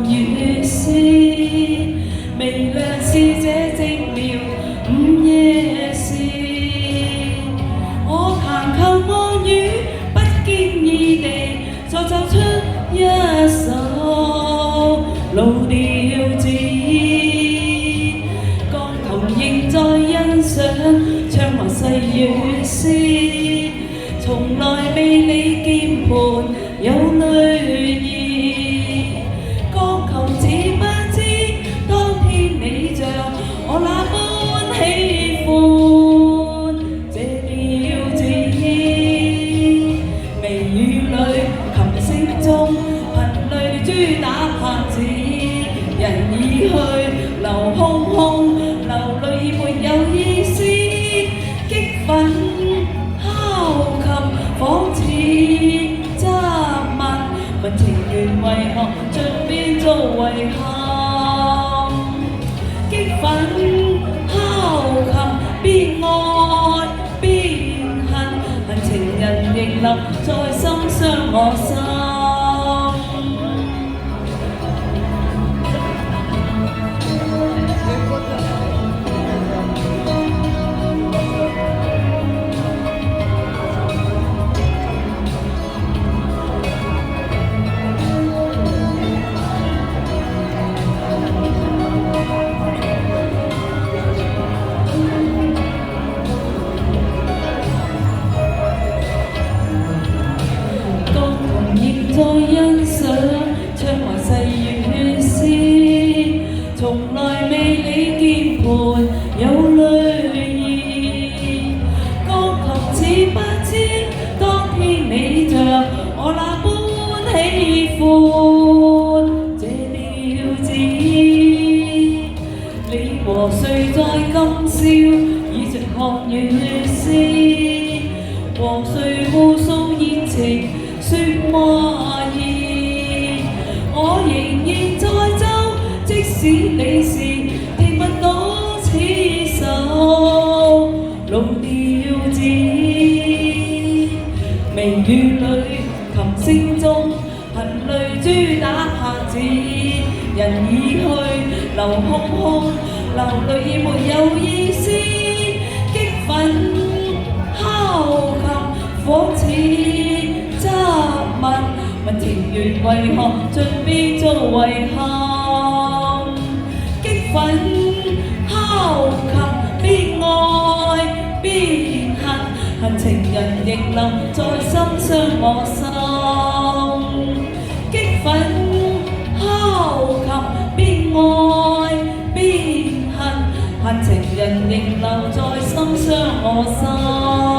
雨絲，微亮是這寂寥午夜時。我彈琴望雨，不經意地再奏出一首老調子。鋼琴仍在欣賞窗外細雨絲，從來未理鍵盤有淚意。鋼琴似不知當天你像我那般喜歡這調子。微雨裏琴聲中頻淚珠打拍子，人已去留空空，流淚已沒有意思。激憤敲琴仿似質問，問情緣為何盡變做遺憾。激憤敲琴邊愛邊恨，恨情人仍留在心傷我心。在欣賞窗外細雨絲，從來未理鍵盤有淚意。鋼琴似不知當天你像我那般喜歡這調子。你和誰在今宵倚着看雨絲，和誰互訴熱情説話意，我仍然在奏，即使你是聽不到此首老調子。微雨裏琴聲中頻淚珠打拍子，人已去留空空，流淚已沒有意思。激憤敲琴仿似問情緣為何盡變做遺憾。激憤敲琴邊愛邊恨，恨情人仍留在心傷我心。激憤敲琴邊愛邊恨，恨情人仍留在心傷我心。